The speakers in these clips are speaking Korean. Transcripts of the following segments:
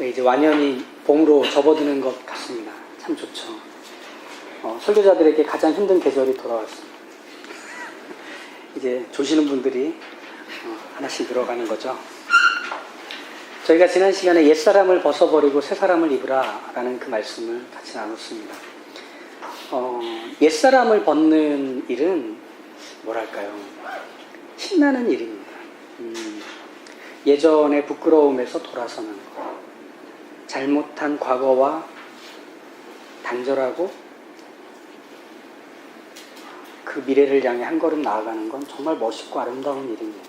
이제 완연히 봄으로 접어드는 것 같습니다. 참 좋죠. 설교자들에게 가장 힘든 계절이 돌아왔습니다. 이제 조시는 분들이 하나씩 늘어가는 거죠. 저희가 지난 시간에 옛사람을 벗어버리고 새사람을 입으라 라는 그 말씀을 같이 나눴습니다. 옛사람을 벗는 일은 뭐랄까요? 신나는 일입니다. 예전의 부끄러움에서 돌아서는 것, 잘못한 과거와 단절하고 그 미래를 향해 한 걸음 나아가는 건 정말 멋있고 아름다운 일입니다.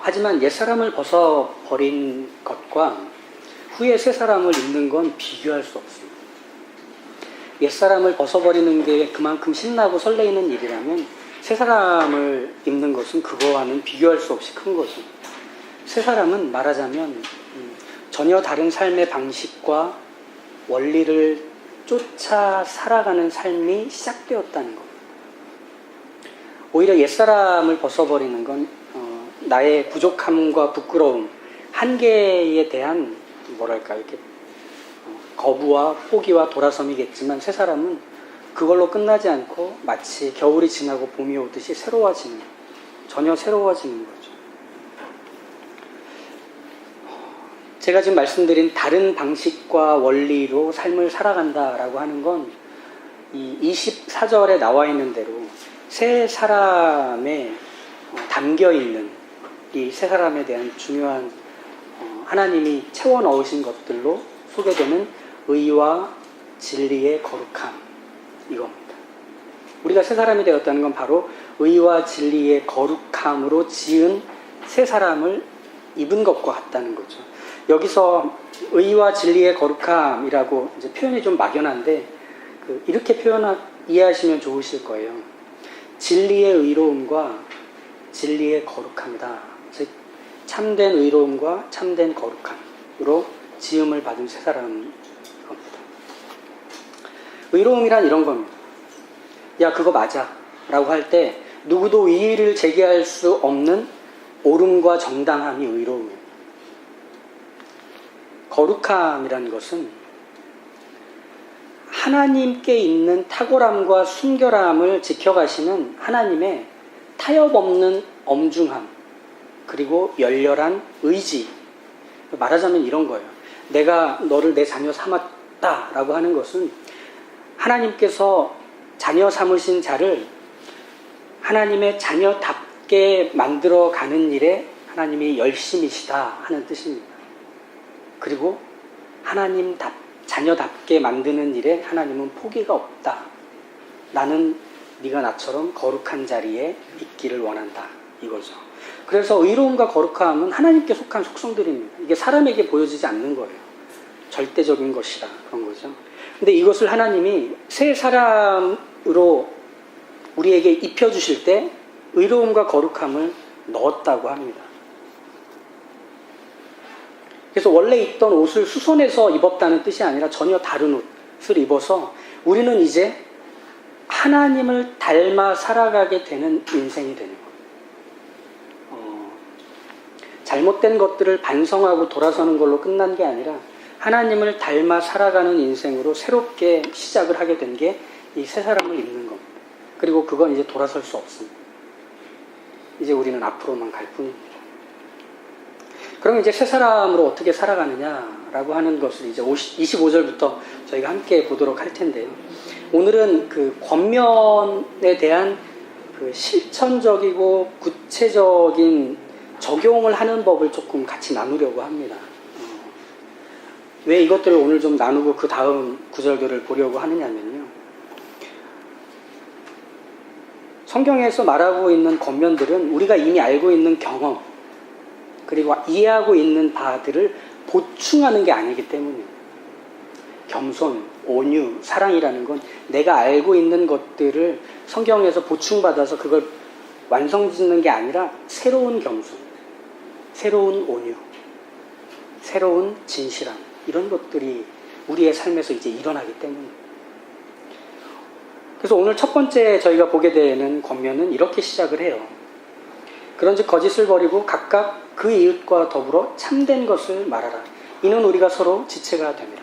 하지만 옛사람을 벗어버린 것과 후에 새사람을 입는 건 비교할 수 없습니다. 옛사람을 벗어버리는 게 그만큼 신나고 설레이는 일이라면 새사람을 입는 것은 그거와는 비교할 수 없이 큰 거죠. 새사람은 말하자면 전혀 다른 삶의 방식과 원리를 쫓아 살아가는 삶이 시작되었다는 겁니다. 오히려 옛사람을 벗어버리는 건 나의 부족함과 부끄러움, 한계에 대한 뭐랄까 이렇게 거부와 포기와 돌아섬이겠지만 새사람은 그걸로 끝나지 않고 마치 겨울이 지나고 봄이 오듯이 새로워지는, 전혀 새로워지는 거죠. 제가 지금 말씀드린 다른 방식과 원리로 삶을 살아간다라고 하는 건 이 24절에 나와 있는 대로 새 사람에 담겨 있는 이 새 사람에 대한 중요한 하나님이 채워 넣으신 것들로 소개되는 의와 진리의 거룩함, 이겁니다. 우리가 새 사람이 되었다는 건 바로 의와 진리의 거룩함으로 지은 새 사람을 입은 것과 같다는 거죠. 여기서 의와 진리의 거룩함이라고 이제 표현이 좀 막연한데 이렇게 이해하시면 좋으실 거예요. 진리의 의로움과 진리의 거룩함이다. 즉 참된 의로움과 참된 거룩함으로 지음을 받은 새 사람인 겁니다. 의로움이란 이런 겁니다. 야, 그거 맞아 라고 할 때 누구도 이의를 제기할 수 없는 옳음과 정당함이 의로움입니다. 거룩함이라는 것은 하나님께 있는 탁월함과 순결함을 지켜가시는 하나님의 타협 없는 엄중함, 그리고 열렬한 의지. 말하자면 이런 거예요. 내가 너를 내 자녀 삼았다라고 하는 것은 하나님께서 자녀 삼으신 자를 하나님의 자녀답게 만들어가는 일에 하나님이 열심이시다 하는 뜻입니다. 그리고 자녀답게 만드는 일에 하나님은 포기가 없다. 나는 네가 나처럼 거룩한 자리에 있기를 원한다. 이거죠. 그래서 의로움과 거룩함은 하나님께 속한 속성들입니다. 이게 사람에게 보여지지 않는 거예요. 절대적인 것이라 그런 거죠. 근데 이것을 하나님이 새 사람으로 우리에게 입혀주실 때 의로움과 거룩함을 넣었다고 합니다. 그래서 원래 입던 옷을 수선해서 입었다는 뜻이 아니라 전혀 다른 옷을 입어서 우리는 이제 하나님을 닮아 살아가게 되는 인생이 되는 거예요. 잘못된 것들을 반성하고 돌아서는 걸로 끝난 게 아니라 하나님을 닮아 살아가는 인생으로 새롭게 시작을 하게 된 게 이 새 사람을 입는 겁니다. 그리고 그건 이제 돌아설 수 없습니다. 이제 우리는 앞으로만 갈 뿐입니다. 그럼 이제 새 사람으로 어떻게 살아가느냐라고 하는 것을 이제 25절부터 저희가 함께 보도록 할 텐데요. 오늘은 그 권면에 대한 그 실천적이고 구체적인 적용을 하는 법을 조금 같이 나누려고 합니다. 왜 이것들을 오늘 좀 나누고 그 다음 구절들을 보려고 하느냐면요. 성경에서 말하고 있는 권면들은 우리가 이미 알고 있는 경험, 그리고 이해하고 있는 바들을 보충하는 게 아니기 때문입니다. 겸손, 온유, 사랑이라는 건 내가 알고 있는 것들을 성경에서 보충받아서 그걸 완성짓는 게 아니라 새로운 겸손, 새로운 온유, 새로운 진실함, 이런 것들이 우리의 삶에서 이제 일어나기 때문입니다. 그래서 오늘 첫 번째 저희가 보게 되는 권면은 이렇게 시작을 해요. 그런즉 거짓을 버리고 각각 그 이웃과 더불어 참된 것을 말하라. 이는 우리가 서로 지체가 됨이라.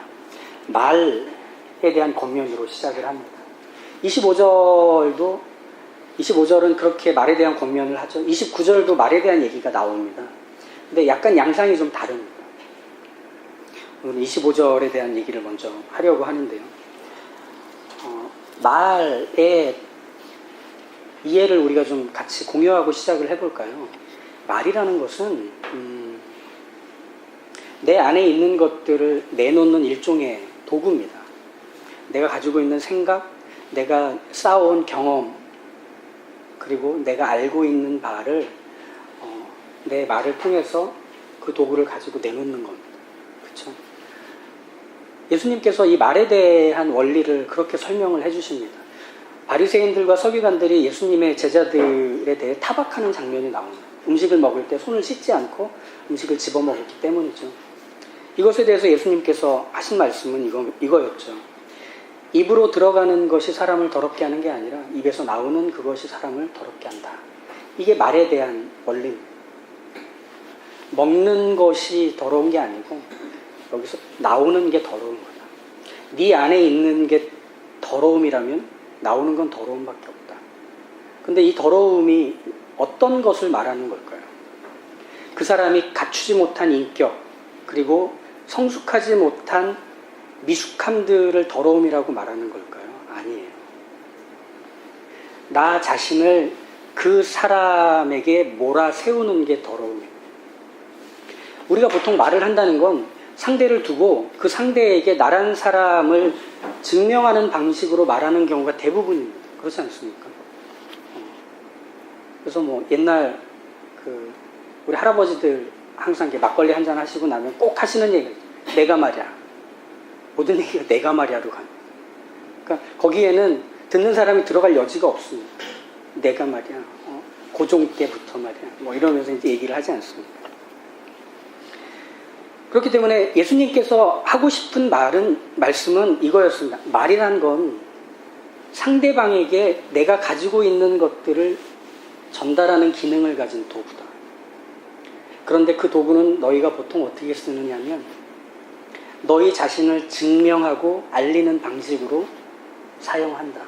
말에 대한 권면으로 시작을 합니다. 25절은 그렇게 말에 대한 권면을 하죠. 29절도 말에 대한 얘기가 나옵니다. 근데 약간 양상이 좀 다릅니다. 오늘 25절에 대한 얘기를 먼저 하려고 하는데요. 말의 이해를 우리가 좀 같이 공유하고 시작을 해볼까요? 말이라는 것은 내 안에 있는 것들을 내놓는 일종의 도구입니다. 내가 가지고 있는 생각, 내가 쌓아온 경험, 그리고 내가 알고 있는 바를 내 말을 통해서 그 도구를 가지고 내놓는 겁니다. 그렇죠? 예수님께서 이 말에 대한 원리를 그렇게 설명을 해주십니다. 바리새인들과 서기관들이 예수님의 제자들에 대해 타박하는 장면이 나옵니다. 음식을 먹을 때 손을 씻지 않고 음식을 집어먹었기 때문이죠. 이것에 대해서 예수님께서 하신 말씀은 이거였죠. 입으로 들어가는 것이 사람을 더럽게 하는 게 아니라 입에서 나오는 그것이 사람을 더럽게 한다. 이게 말에 대한 원리입니다. 먹는 것이 더러운 게 아니고 여기서 나오는 게 더러운 거다. 네 안에 있는 게 더러움이라면 나오는 건 더러움밖에 없다. 근데 이 더러움이 어떤 것을 말하는 걸까요? 그 사람이 갖추지 못한 인격, 그리고 성숙하지 못한 미숙함들을 더러움이라고 말하는 걸까요? 아니에요. 나 자신을 그 사람에게 몰아세우는 게 더러움이에요. 우리가 보통 말을 한다는 건 상대를 두고 그 상대에게 나란 사람을 증명하는 방식으로 말하는 경우가 대부분입니다. 그렇지 않습니까? 그래서 뭐 옛날 우리 할아버지들 항상 이렇게 막걸리 한잔 하시고 나면 꼭 하시는 얘기가 내가 말이야. 모든 얘기가 내가 말이야로 가는. 그러니까 거기에는 듣는 사람이 들어갈 여지가 없습니다. 내가 말이야. 고종 때부터 말이야. 뭐 이러면서 이제 얘기를 하지 않습니다. 그렇기 때문에 예수님께서 하고 싶은 말씀은 이거였습니다. 말이란 건 상대방에게 내가 가지고 있는 것들을 전달하는 기능을 가진 도구다. 그런데 그 도구는 너희가 보통 어떻게 쓰느냐면 너희 자신을 증명하고 알리는 방식으로 사용한다.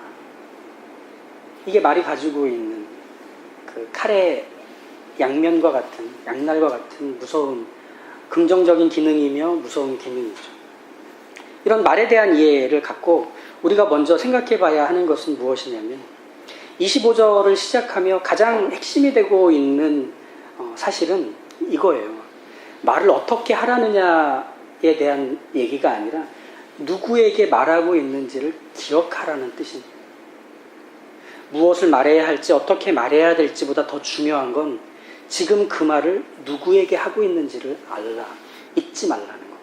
이게 말이 가지고 있는 그 칼의 양면과 같은, 양날과 같은 무서운 긍정적인 기능이며 무서운 기능이죠. 이런 말에 대한 이해를 갖고 우리가 먼저 생각해 봐야 하는 것은 무엇이냐면 25절을 시작하며 가장 핵심이 되고 있는 사실은 이거예요. 말을 어떻게 하라느냐에 대한 얘기가 아니라 누구에게 말하고 있는지를 기억하라는 뜻입니다. 무엇을 말해야 할지 어떻게 말해야 될지보다 더 중요한 건 지금 그 말을 누구에게 하고 있는지를 알라. 잊지 말라는 것.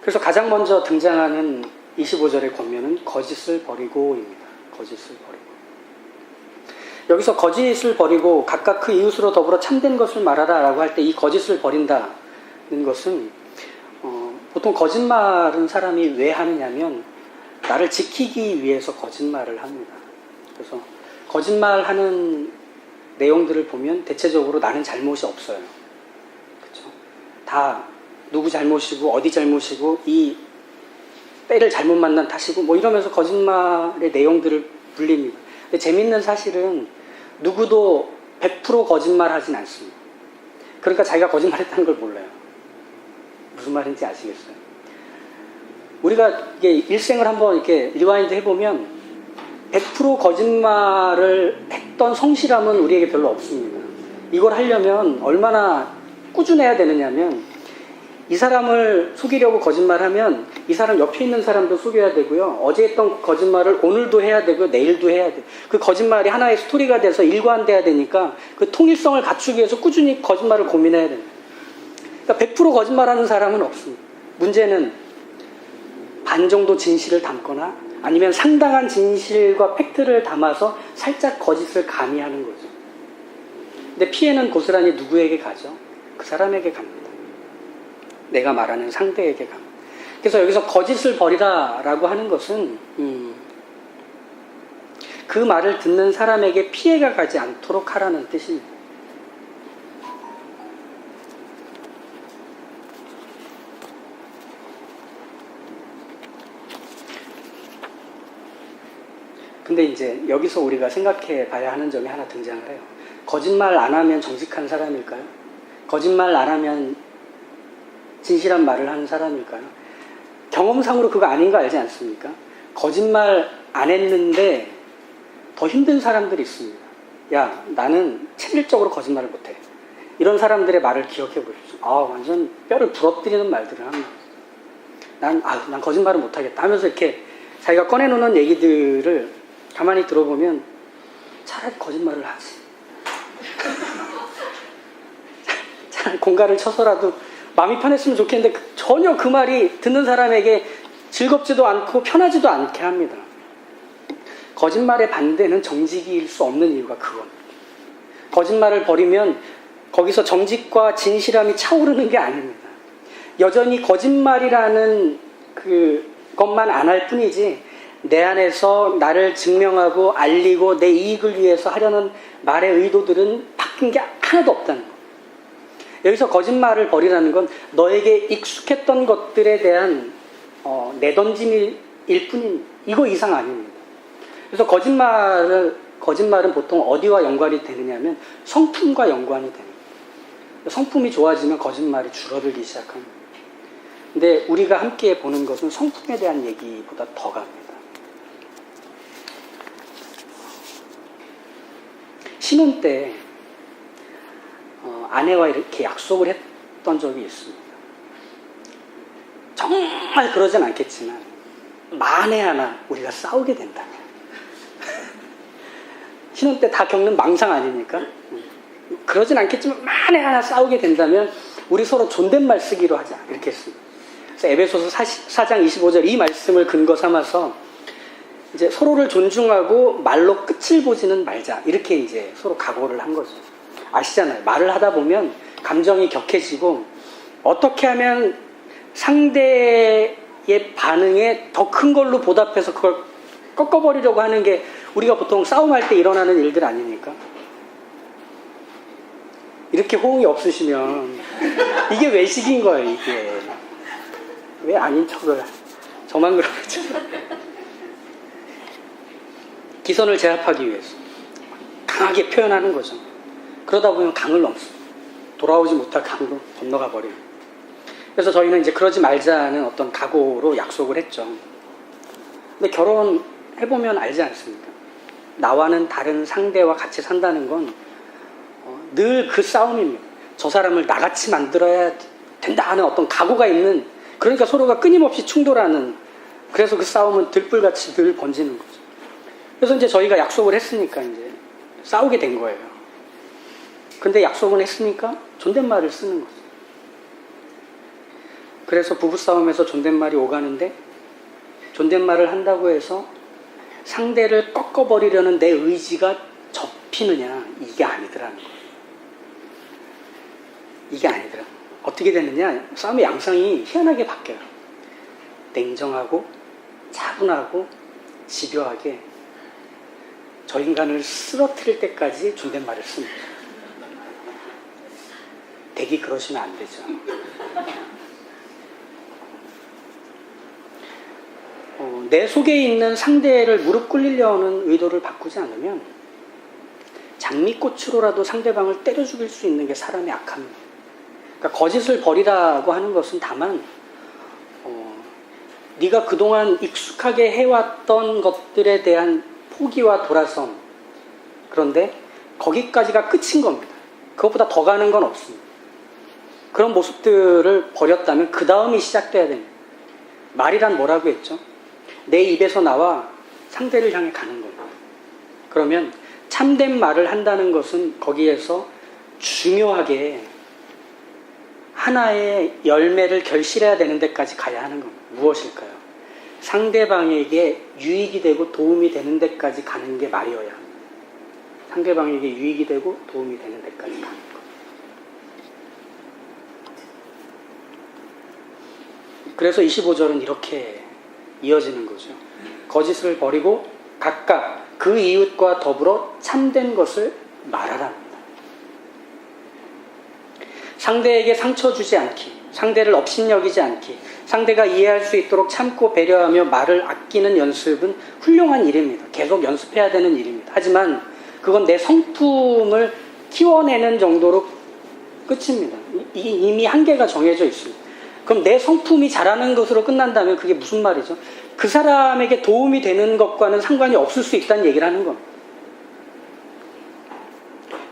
그래서 가장 먼저 등장하는 25절의 권면은 거짓을 버리고입니다. 거짓을 버리고. 여기서 거짓을 버리고 각각 그 이웃으로 더불어 참된 것을 말하라 라고 할 때 이 거짓을 버린다는 것은 보통 거짓말은 사람이 왜 하느냐면 나를 지키기 위해서 거짓말을 합니다. 그래서 거짓말하는 내용들을 보면 대체적으로 나는 잘못이 없어요. 그렇죠? 다 누구 잘못이고 어디 잘못이고 이 때를 잘못 만난 탓이고 뭐 이러면서 거짓말의 내용들을 불립니다. 근데 재밌는 사실은 누구도 100% 거짓말하진 않습니다. 그러니까 자기가 거짓말했다는 걸 몰라요. 무슨 말인지 아시겠어요? 우리가 이게 일생을 한번 이렇게 리와인드 해보면 100% 거짓말을 했던 성실함은 우리에게 별로 없습니다. 이걸 하려면 얼마나 꾸준해야 되느냐면 이 사람을 속이려고 거짓말하면 이 사람 옆에 있는 사람도 속여야 되고요. 어제 했던 거짓말을 오늘도 해야 되고 내일도 해야 돼요. 그 거짓말이 하나의 스토리가 돼서 일관돼야 되니까 그 통일성을 갖추기 위해서 꾸준히 거짓말을 고민해야 됩니다. 그러니까 100% 거짓말하는 사람은 없습니다. 문제는 반 정도 진실을 담거나 아니면 상당한 진실과 팩트를 담아서 살짝 거짓을 가미하는 거죠. 근데 피해는 고스란히 누구에게 가죠? 그 사람에게 갑니다. 내가 말하는 상대에게 갑니다. 그래서 여기서 거짓을 버리라 라고 하는 것은 그 말을 듣는 사람에게 피해가 가지 않도록 하라는 뜻입니다. 근데 이제 여기서 우리가 생각해 봐야 하는 점이 하나 등장을 해요. 거짓말 안 하면 정직한 사람일까요? 거짓말 안 하면 진실한 말을 하는 사람일까요? 경험상으로 그거 아닌 거 알지 않습니까? 거짓말 안 했는데 더 힘든 사람들이 있습니다. 야, 나는 체질적으로 거짓말을 못해. 이런 사람들의 말을 기억해 보십시오. 완전 뼈를 부러뜨리는 말들을 합니다. 난 거짓말을 못하겠다 하면서 이렇게 자기가 꺼내놓는 얘기들을 가만히 들어보면 차라리 거짓말을 하지. 차라리 공갈을 쳐서라도 마음이 편했으면 좋겠는데 전혀 그 말이 듣는 사람에게 즐겁지도 않고 편하지도 않게 합니다. 거짓말의 반대는 정직일 수 없는 이유가 그겁니다. 거짓말을 버리면 거기서 정직과 진실함이 차오르는 게 아닙니다. 여전히 거짓말이라는 그것만 안 할 뿐이지 내 안에서 나를 증명하고 알리고 내 이익을 위해서 하려는 말의 의도들은 바뀐 게 하나도 없다는 거예요. 여기서 거짓말을 버리라는 건 너에게 익숙했던 것들에 대한 내던짐일 뿐입니다. 이거 이상 아닙니다. 그래서 거짓말은 보통 어디와 연관이 되느냐 하면 성품과 연관이 됩니다. 성품이 좋아지면 거짓말이 줄어들기 시작합니다. 근데 우리가 함께 보는 것은 성품에 대한 얘기보다 더 갑니다. 신혼 때 아내와 이렇게 약속을 했던 적이 있습니다. 정말 그러진 않겠지만 만에 하나 우리가 싸우게 된다면 신혼 때 다 겪는 망상 아닙니까? 그러진 않겠지만 만에 하나 싸우게 된다면 우리 서로 존댓말 쓰기로 하자 이렇게 했습니다. 그래서 에베소서 4장 25절 이 말씀을 근거 삼아서 이제 서로를 존중하고 말로 끝을 보지는 말자 이렇게 이제 서로 각오를 한 거죠. 아시잖아요. 말을 하다 보면 감정이 격해지고 어떻게 하면 상대의 반응에 더 큰 걸로 보답해서 그걸 꺾어버리려고 하는 게 우리가 보통 싸움할 때 일어나는 일들 아닙니까? 이렇게 호응이 없으시면 이게 외식인 거예요. 이게 왜 아닌 척을 저만 그러겠죠. 기선을 제압하기 위해서 강하게 표현하는 거죠. 그러다 보면 강을 넘습니다. 돌아오지 못할 강으로 건너가 버려요. 그래서 저희는 이제 그러지 말자는 어떤 각오로 약속을 했죠. 근데 결혼해보면 알지 않습니까? 나와는 다른 상대와 같이 산다는 건 늘 그 싸움입니다. 저 사람을 나같이 만들어야 된다 하는 어떤 각오가 있는, 그러니까 서로가 끊임없이 충돌하는, 그래서 그 싸움은 들불같이 늘 번지는 거죠. 그래서 이제 저희가 약속을 했으니까 이제 싸우게 된 거예요. 근데 약속은 했으니까 존댓말을 쓰는 거죠. 그래서 부부싸움에서 존댓말이 오가는데 존댓말을 한다고 해서 상대를 꺾어버리려는 내 의지가 접히느냐, 이게 아니더라는 거예요. 이게 아니더라. 어떻게 됐느냐, 싸움의 양상이 희한하게 바뀌어요. 냉정하고 차분하고 집요하게 저 인간을 쓰러뜨릴 때까지 존댓말을 씁니다. 대기 그러시면 안 되죠. 내 속에 있는 상대를 무릎 꿇리려는 의도를 바꾸지 않으면 장미꽃으로라도 상대방을 때려 죽일 수 있는 게 사람의 악함입니다. 그러니까 거짓을 버리라고 하는 것은 다만 네가 그동안 익숙하게 해왔던 것들에 대한 포기와 돌아선, 그런데 거기까지가 끝인 겁니다. 그것보다 더 가는 건 없습니다. 그런 모습들을 버렸다면 그 다음이 시작돼야 됩니다. 말이란 뭐라고 했죠? 내 입에서 나와 상대를 향해 가는 겁니다. 그러면 참된 말을 한다는 것은 거기에서 중요하게 하나의 열매를 결실해야 되는 데까지 가야 하는 겁니다. 무엇일까요? 상대방에게 유익이 되고 도움이 되는 데까지 가는 게 말이어야 합니다. 상대방에게 유익이 되고 도움이 되는 데까지 가는 것. 그래서 25절은 이렇게 이어지는 거죠. 거짓을 버리고 각각 그 이웃과 더불어 참된 것을 말하라 합니다. 상대에게 상처 주지 않기, 상대를 업신여기지 않기, 상대가 이해할 수 있도록 참고 배려하며 말을 아끼는 연습은 훌륭한 일입니다. 계속 연습해야 되는 일입니다. 하지만 그건 내 성품을 키워내는 정도로 끝입니다. 이미 한계가 정해져 있습니다. 그럼 내 성품이 자라는 것으로 끝난다면 그게 무슨 말이죠? 그 사람에게 도움이 되는 것과는 상관이 없을 수 있다는 얘기를 하는 겁니다.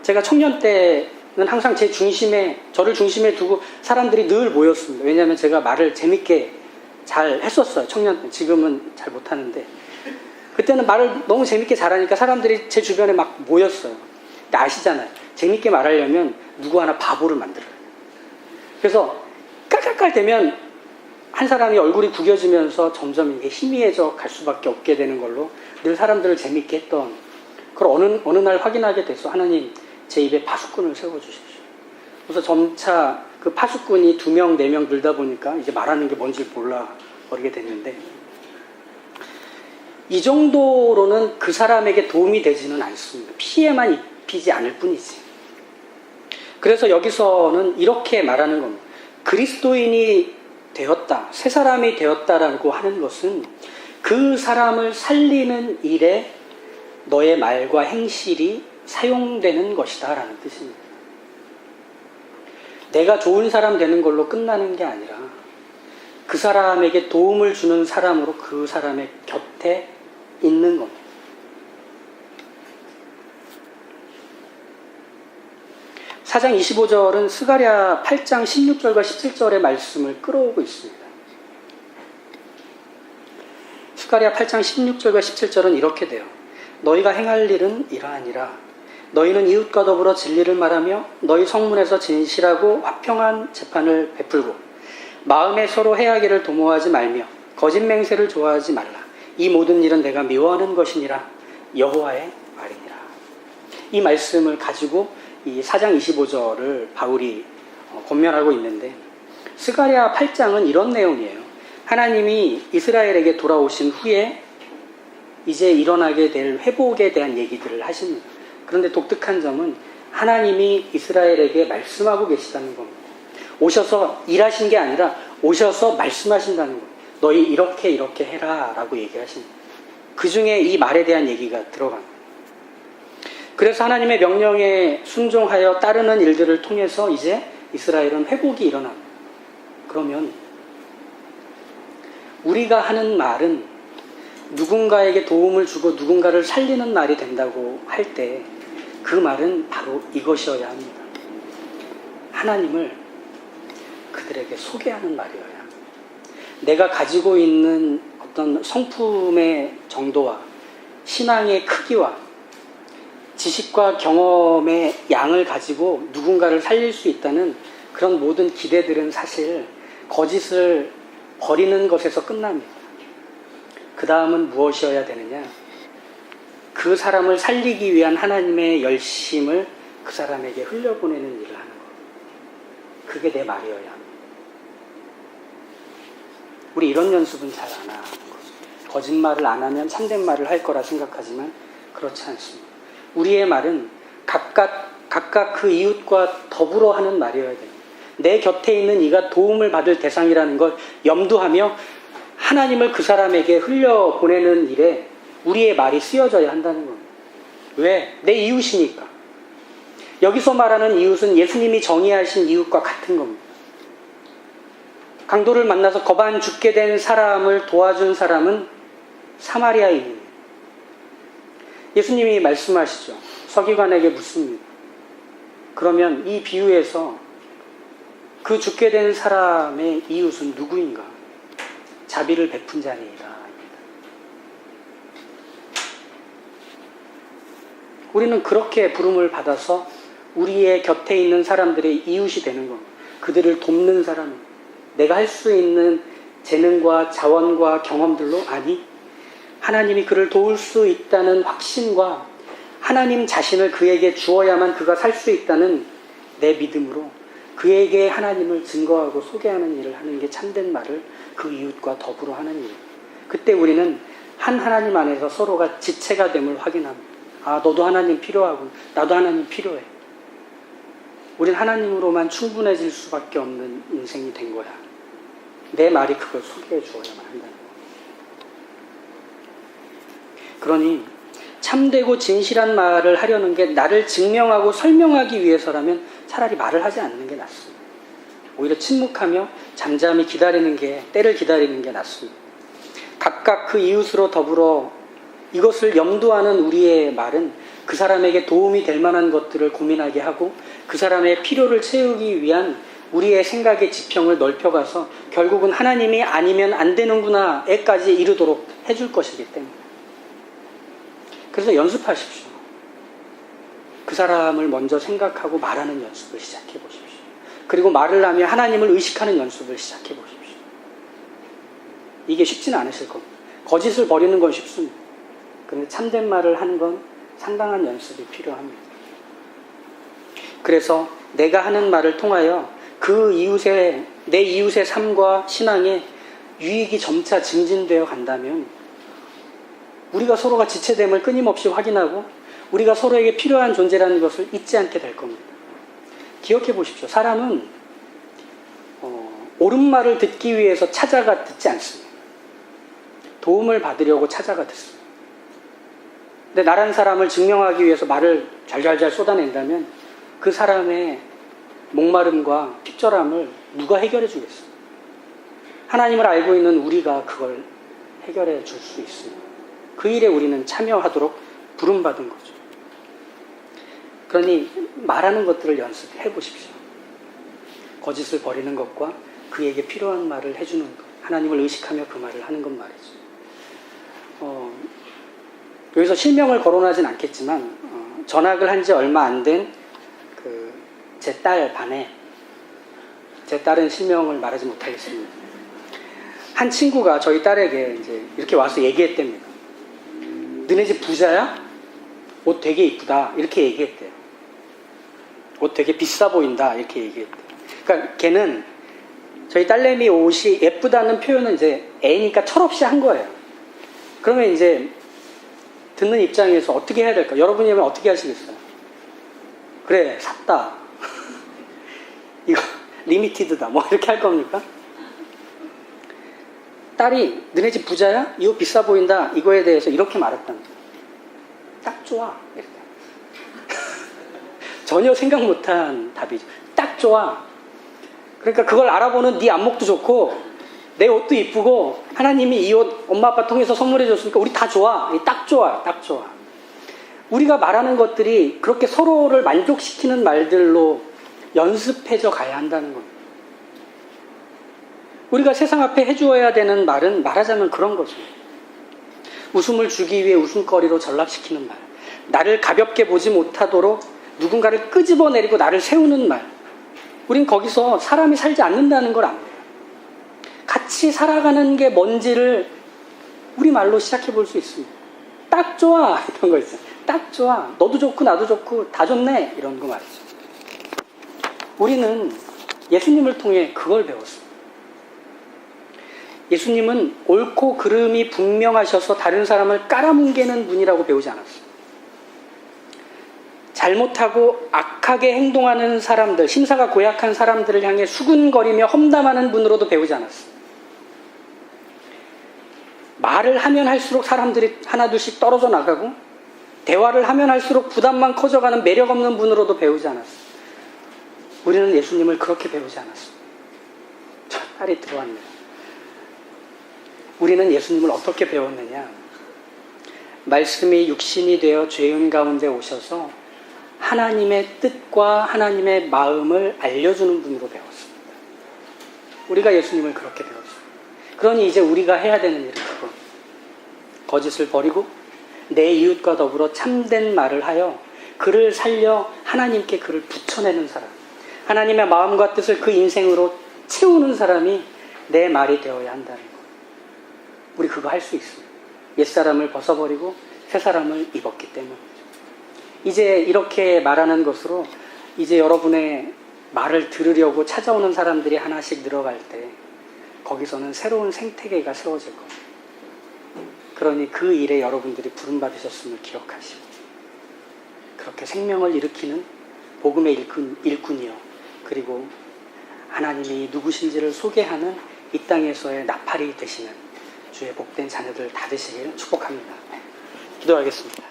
제가 청년 때는 항상 저를 중심에 두고 사람들이 늘 모였습니다. 왜냐하면 제가 말을 재밌게 잘 했었어요. 청년 때. 지금은 잘 못하는데. 그때는 말을 너무 재밌게 잘하니까 사람들이 제 주변에 막 모였어요. 근데 아시잖아요. 재밌게 말하려면 누구 하나 바보를 만들어요. 그래서 깔깔깔 되면 한 사람이 얼굴이 구겨지면서 점점 이게 희미해져 갈 수밖에 없게 되는 걸로 늘 사람들을 재밌게 했던, 그걸 어느 날 확인하게 돼서 하나님 제 입에 파수꾼을 세워주십시오. 그래서 점차 그 파수꾼이 2명, 4명 늘다 보니까 이제 말하는 게 뭔지 몰라버리게 됐는데, 이 정도로는 그 사람에게 도움이 되지는 않습니다. 피해만 입히지 않을 뿐이지. 그래서 여기서는 이렇게 말하는 겁니다. 그리스도인이 되었다, 새 사람이 되었다라고 하는 것은 그 사람을 살리는 일에 너의 말과 행실이 사용되는 것이다 라는 뜻입니다. 내가 좋은 사람 되는 걸로 끝나는 게 아니라 그 사람에게 도움을 주는 사람으로 그 사람의 곁에 있는 겁니다. 사장 25절은 스가랴 8장 16절과 17절의 말씀을 끌어오고 있습니다. 스가랴 8장 16절과 17절은 이렇게 돼요. 너희가 행할 일은 이러하니라. 너희는 이웃과 더불어 진리를 말하며 너희 성문에서 진실하고 화평한 재판을 베풀고 마음에 서로 해하기를 도모하지 말며 거짓 맹세를 좋아하지 말라. 이 모든 일은 내가 미워하는 것이니라. 여호와의 말이니라. 이 말씀을 가지고 이 4장 25절을 바울이 권면하고 있는데, 스가랴 8장은 이런 내용이에요. 하나님이 이스라엘에게 돌아오신 후에 이제 일어나게 될 회복에 대한 얘기들을 하십니다. 그런데 독특한 점은 하나님이 이스라엘에게 말씀하고 계시다는 겁니다. 오셔서 일하신 게 아니라 오셔서 말씀하신다는 거예요. 너희 이렇게 해라 라고 얘기하십니다. 그 중에 이 말에 대한 얘기가 들어갑니다. 그래서 하나님의 명령에 순종하여 따르는 일들을 통해서 이제 이스라엘은 회복이 일어납니다. 그러면 우리가 하는 말은 누군가에게 도움을 주고 누군가를 살리는 말이 된다고 할 때 그 말은 바로 이것이어야 합니다. 하나님을 그들에게 소개하는 말이어야 합니다. 내가 가지고 있는 어떤 성품의 정도와 신앙의 크기와 지식과 경험의 양을 가지고 누군가를 살릴 수 있다는 그런 모든 기대들은 사실 거짓을 버리는 것에서 끝납니다. 그 다음은 무엇이어야 되느냐? 그 사람을 살리기 위한 하나님의 열심을 그 사람에게 흘려보내는 일을 하는 것. 그게 내 말이어야 합니다. 우리 이런 연습은 잘 안 하는 거죠. 거짓말을 안 하면 참된 말을 할 거라 생각하지만 그렇지 않습니다. 우리의 말은 각각 그 이웃과 더불어 하는 말이어야 됩니다. 내 곁에 있는 이가 도움을 받을 대상이라는 걸 염두하며 하나님을 그 사람에게 흘려보내는 일에 우리의 말이 쓰여져야 한다는 겁니다. 왜? 내 이웃이니까. 여기서 말하는 이웃은 예수님이 정의하신 이웃과 같은 겁니다. 강도를 만나서 거반 죽게 된 사람을 도와준 사람은 사마리아인입니다. 예수님이 말씀하시죠. 서기관에게 묻습니다. 그러면 이 비유에서 그 죽게 된 사람의 이웃은 누구인가? 자비를 베푼 자니이다. 우리는 그렇게 부름을 받아서 우리의 곁에 있는 사람들의 이웃이 되는 겁니다. 그들을 돕는 사람, 내가 할 수 있는 재능과 자원과 경험들로 아니, 하나님이 그를 도울 수 있다는 확신과 하나님 자신을 그에게 주어야만 그가 살 수 있다는 내 믿음으로 그에게 하나님을 증거하고 소개하는 일을 하는 게 참된 말을 그 이웃과 더불어 하는 일. 그때 우리는 한 하나님 안에서 서로가 지체가 됨을 확인합니다. 아, 너도 하나님 필요하고 나도 하나님 필요해. 우린 하나님으로만 충분해질 수밖에 없는 인생이 된 거야. 내 말이 그걸 소개해 주어야만 한다는 거. 그러니 참되고 진실한 말을 하려는 게 나를 증명하고 설명하기 위해서라면 차라리 말을 하지 않는 게 낫습니다. 오히려 침묵하며 잠잠히 기다리는 게, 때를 기다리는 게 낫습니다. 각각 그 이웃으로 더불어 이것을 염두하는 우리의 말은 그 사람에게 도움이 될 만한 것들을 고민하게 하고 그 사람의 필요를 채우기 위한 우리의 생각의 지평을 넓혀가서 결국은 하나님이 아니면 안 되는구나에까지 이르도록 해줄 것이기 때문에. 그래서 연습하십시오. 그 사람을 먼저 생각하고 말하는 연습을 시작해 보십시오. 그리고 말을 하며 하나님을 의식하는 연습을 시작해 보십시오. 이게 쉽지는 않으실 겁니다. 거짓을 버리는 건 쉽습니다. 그런데 참된 말을 하는 건 상당한 연습이 필요합니다. 그래서 내가 하는 말을 통하여 내 이웃의 삶과 신앙에 유익이 점차 증진되어 간다면 우리가 서로가 지체됨을 끊임없이 확인하고 우리가 서로에게 필요한 존재라는 것을 잊지 않게 될 겁니다. 기억해 보십시오. 사람은 옳은 말을 듣기 위해서 찾아가 듣지 않습니다. 도움을 받으려고 찾아가 듣습니다. 근데 나란 사람을 증명하기 위해서 말을 잘잘잘 쏟아낸다면 그 사람의 목마름과 핍절함을 누가 해결해 주겠어요? 하나님을 알고 있는 우리가 그걸 해결해 줄 수 있습니다. 그 일에 우리는 참여하도록 부름받은 거죠. 그러니 말하는 것들을 연습해 보십시오. 거짓을 버리는 것과 그에게 필요한 말을 해주는 것, 하나님을 의식하며 그 말을 하는 것 말이죠. 여기서 실명을 거론하진 않겠지만 전학을 한 지 얼마 안 된 제 딸 반에, 제 딸은 실명을 말하지 못하겠습니다. 한 친구가 저희 딸에게 이제 이렇게 와서 얘기했답니다. 너네 집 부자야? 옷 되게 이쁘다. 이렇게 얘기했대요. 옷 되게 비싸 보인다. 이렇게 얘기했대요. 그러니까 걔는 저희 딸내미 옷이 예쁘다는 표현은 이제 애니까 철없이 한 거예요. 그러면 이제 듣는 입장에서 어떻게 해야 될까? 여러분이면 어떻게 하시겠어요? 그래, 샀다. 이거 리미티드다. 뭐 이렇게 할 겁니까? 딸이 너네 집 부자야? 이 옷 비싸 보인다. 이거에 대해서 이렇게 말했답니다. 딱 좋아. 이렇게. 전혀 생각 못한 답이죠. 딱 좋아. 그러니까 그걸 알아보는 네 안목도 좋고 내 옷도 이쁘고 하나님이 이 옷 엄마 아빠 통해서 선물해 줬으니까 우리 다 좋아. 딱 좋아. 딱 좋아. 우리가 말하는 것들이 그렇게 서로를 만족시키는 말들로 연습해져 가야 한다는 겁니다. 우리가 세상 앞에 해주어야 되는 말은 말하자면 그런 거죠. 웃음을 주기 위해 웃음거리로 전락시키는 말, 나를 가볍게 보지 못하도록 누군가를 끄집어내리고 나를 세우는 말. 우린 거기서 사람이 살지 않는다는 걸 압니다. 같이 살아가는 게 뭔지를 우리 말로 시작해 볼 수 있습니다. 딱 좋아. 이런 거 있어요. 딱 좋아. 너도 좋고 나도 좋고 다 좋네. 이런 거 말이죠. 우리는 예수님을 통해 그걸 배웠습니다. 예수님은 옳고 그름이 분명하셔서 다른 사람을 깔아뭉개는 분이라고 배우지 않았어요. 잘못하고 악하게 행동하는 사람들, 심사가 고약한 사람들을 향해 수군거리며 험담하는 분으로도 배우지 않았어요. 말을 하면 할수록 사람들이 하나둘씩 떨어져 나가고 대화를 하면 할수록 부담만 커져가는 매력 없는 분으로도 배우지 않았어요. 우리는 예수님을 그렇게 배우지 않았어요. 딸이 들어왔네요. 우리는 예수님을 어떻게 배웠느냐? 말씀이 육신이 되어 죄인 가운데 오셔서 하나님의 뜻과 하나님의 마음을 알려주는 분으로 배웠습니다. 우리가 예수님을 그렇게 배웠습니다. 그러니 이제 우리가 해야 되는 일은 그거. 거짓을 버리고 내 이웃과 더불어 참된 말을 하여 그를 살려 하나님께 그를 붙여내는 사람. 하나님의 마음과 뜻을 그 인생으로 채우는 사람이 내 말이 되어야 한다는 것. 우리 그거 할 수 있습니다. 옛사람을 벗어버리고 새사람을 입었기 때문이죠. 이제 이렇게 말하는 것으로 이제 여러분의 말을 들으려고 찾아오는 사람들이 하나씩 늘어갈 때 거기서는 새로운 생태계가 세워질 겁니다. 그러니 그 일에 여러분들이 부름받으셨음을 기억하시고 그렇게 생명을 일으키는 복음의 일꾼이요. 그리고 하나님이 누구신지를 소개하는 이 땅에서의 나팔이 되시는 주의 복된 자녀들 다 되시기를 축복합니다. 기도하겠습니다.